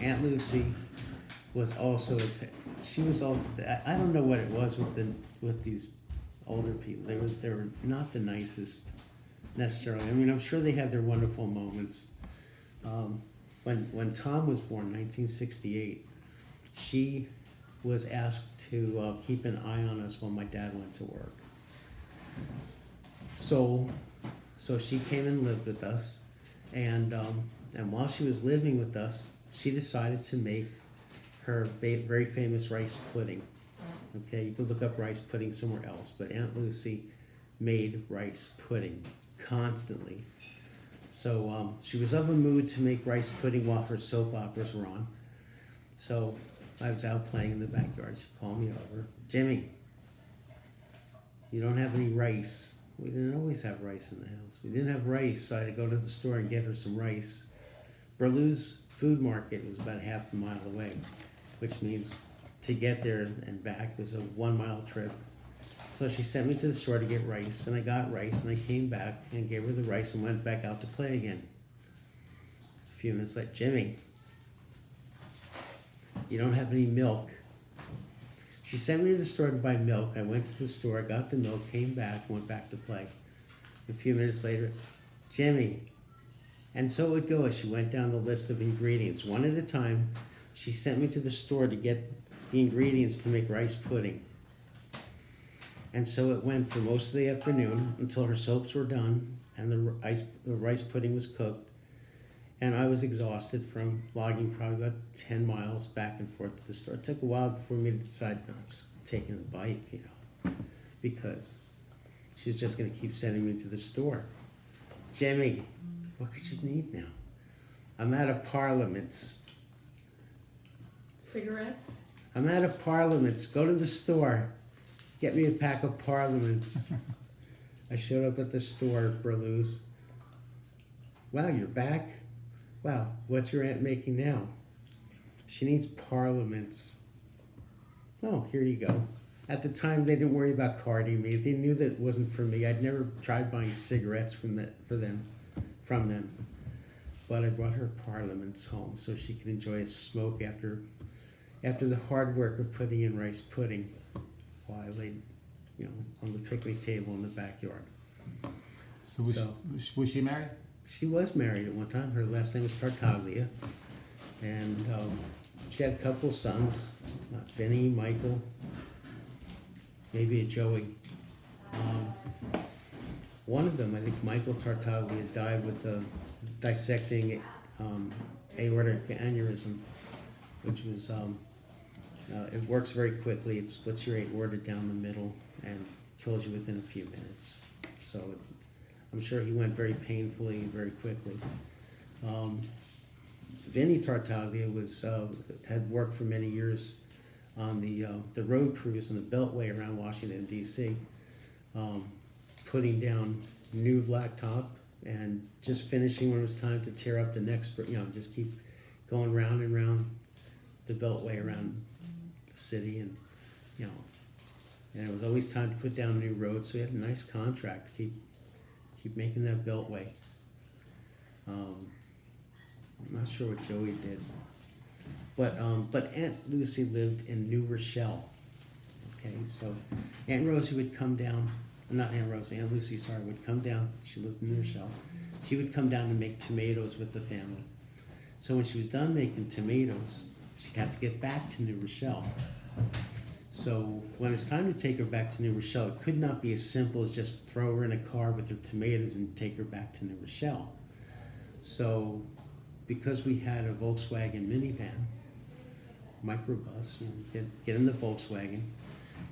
Aunt Lucy was also she was all, I don't know what it was with these older people. They were not the nicest necessarily. I mean, I'm sure they had their wonderful moments. When Tom was born, 1968, she was asked to keep an eye on us while my dad went to work. So she came and lived with us, and while she was living with us, she decided to make her very famous rice pudding. Okay, you can look up rice pudding somewhere else, but Aunt Lucy made rice pudding constantly. So she was of a mood to make rice pudding while her soap operas were on. So I was out playing in the backyard. She called me over. Jimmy, you don't have any rice. We didn't always have rice in the house. We didn't have rice, so I had to go to the store and get her some rice. Berleu's food market was about half a mile away, which means to get there and back was a 1 mile trip. So she sent me to the store to get rice, and I got rice, and I came back and gave her the rice and went back out to play again. A few minutes later, Jimmy, you don't have any milk. She sent me to the store to buy milk. I went to the store, got the milk, came back, went back to play. A few minutes later, Jimmy. And so it would go as she went down the list of ingredients. One at a time, she sent me to the store to get the ingredients to make rice pudding. And so it went for most of the afternoon until her soaps were done and the rice pudding was cooked. And I was exhausted from logging probably about 10 miles back and forth to the store. It took a while for me to decide, no, I'm just taking the bike, because she's just going to keep sending me to the store. Jimmy, what could you need now? I'm out of Parliaments. Cigarettes? I'm out of Parliaments. Go to the store. Get me a pack of Parliaments. I showed up at the store, Berleu's. Wow, you're back? Wow, what's your aunt making now? She needs Parliaments. Oh, here you go. At the time, they didn't worry about carding me. They knew that it wasn't for me. I'd never tried buying cigarettes from them. But I brought her Parliaments home so she could enjoy a smoke after the hard work of putting in rice pudding while I laid, on the picnic table in the backyard. So was she married? She was married at one time. Her last name was Tartaglia, and she had a couple of sons, Vinny, Michael, maybe a Joey. One of them, I think Michael Tartaglia, died with the dissecting aortic aneurysm, which was, it works very quickly. It splits your aorta down the middle and kills you within a few minutes. So I'm sure he went very painfully, very quickly. Vinny Tartaglia had worked for many years on the road crews and the Beltway around Washington, D.C., putting down new blacktop and just finishing when it was time to tear up the next, just keep going round and round the Beltway around the city, and it was always time to put down a new road, so he had a nice contract to keep making that Beltway. I'm not sure what Joey did, but Aunt Lucy lived in New Rochelle. Okay, so Aunt Rosie would come down. Not Aunt Rosie, Aunt Lucy, sorry, would come down. She lived in New Rochelle. She would come down to make tomatoes with the family. So when she was done making tomatoes, she'd have to get back to New Rochelle. So when it's time to take her back to New Rochelle, it could not be as simple as just throw her in a car with her tomatoes and take her back to New Rochelle. So because we had a Volkswagen minivan, microbus, get in the Volkswagen,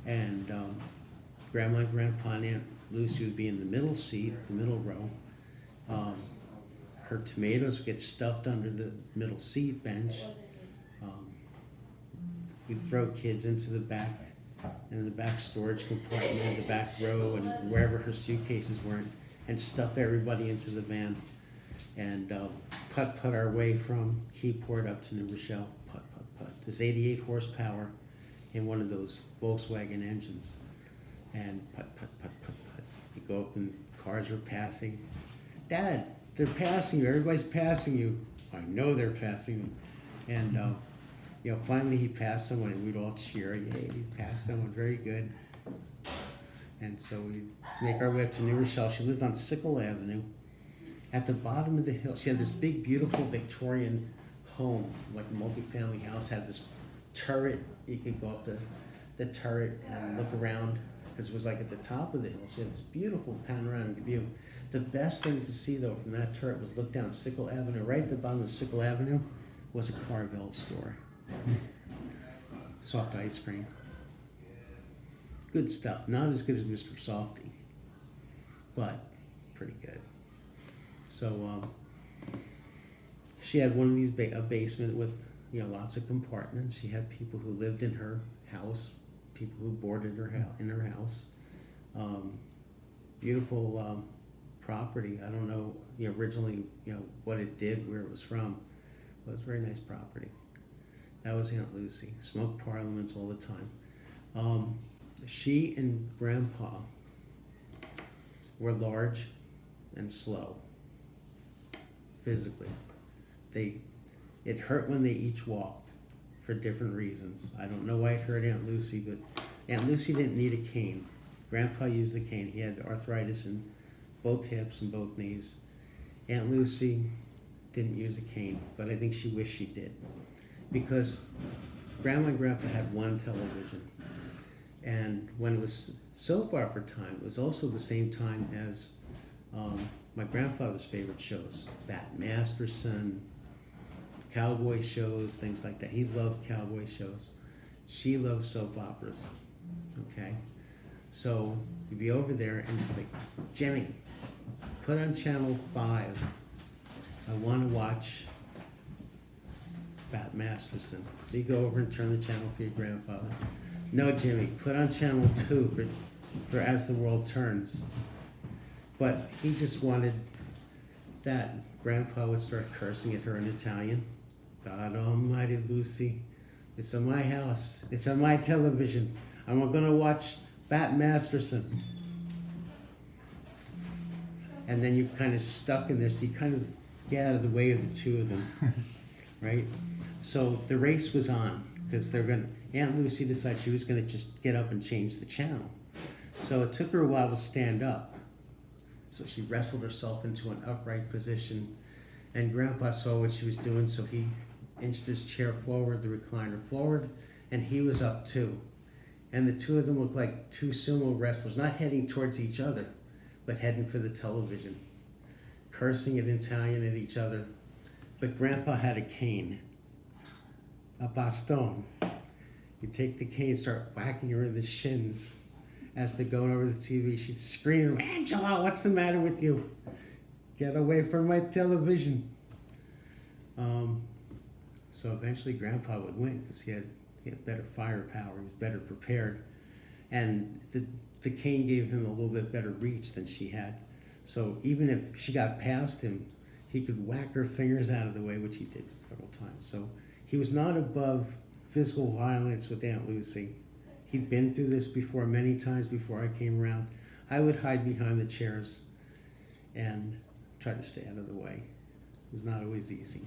and Grandma and Grandpa and Aunt Lucy would be in the middle seat, the middle row. Her tomatoes would get stuffed under the middle seat bench. We'd throw kids into the back, in the back storage compartment, in the back row, and wherever her suitcases were, and stuff everybody into the van, and putt our way from Keyport up to New Rochelle. Putt. There's 88 horsepower in one of those Volkswagen engines, and putt. You go up and cars are passing. Dad, they're passing you. Everybody's passing you. I know they're passing me. And, you know, finally he passed someone and we'd all cheer, yay, he passed someone, very good. And so we make our way up to New Rochelle. She lived on Sickle Avenue. At the bottom of the hill, she had this big, beautiful Victorian home, like a multi-family house, had this turret. You could go up the turret and look around because it was like at the top of the hill. So you had this beautiful panoramic view. The best thing to see though from that turret was look down Sickle Avenue. Right at the bottom of Sickle Avenue was a Carvel store. Soft ice cream. Good stuff. Not as good as Mr. Softy, but pretty good. So she had one of these a basement with, you know, lots of compartments. She had people who lived in her house, people who boarded her in her house. Beautiful property. I don't know, you know, originally, you know, what it did, where it was from, but it was a very nice property. That was Aunt Lucy. Smoked parliaments all the time. She and Grandpa were large and slow physically. It hurt when they each walked for different reasons. I don't know why it hurt Aunt Lucy, but Aunt Lucy didn't need a cane. Grandpa used the cane. He had arthritis in both hips and both knees. Aunt Lucy didn't use a cane, but I think she wished she did. Because Grandma and Grandpa had one television. And when it was soap opera time, it was also the same time as my grandfather's favorite shows. Bat Masterson, cowboy shows, things like that. He loved cowboy shows. She loved soap operas, okay? So you'd be over there and it's like, Jimmy, put on channel 5. I want to watch Bat Masterson. So you go over and turn the channel for your grandfather. No, Jimmy, put on channel 2 for As the World Turns. But he just wanted that Grandpa would start cursing at her in Italian. God almighty, Lucy, it's in my house. It's on my television. I'm going to watch Bat Masterson. And then you're kind of stuck in there, so you kind of get out of the way of the two of them, right? So the race was on, because Aunt Lucy decided she was going to just get up and change the channel. So it took her a while to stand up. So she wrestled herself into an upright position, and Grandpa saw what she was doing, so he inched his chair forward, the recliner forward, and he was up too. And the two of them looked like two sumo wrestlers, not heading towards each other, but heading for the television, cursing in Italian at each other. But Grandpa had a cane, a baston. You take the cane, start whacking her in the shins. As they're going over the TV, she's screaming, Angelo, what's the matter with you? Get away from my television. So eventually Grandpa would win because he had better firepower, he was better prepared. And the cane gave him a little bit better reach than she had. So even if she got past him, he could whack her fingers out of the way, which he did several times. So he was not above physical violence with Aunt Lucy. He'd been through this before many times before I came around. I would hide behind the chairs and try to stay out of the way. It was not always easy.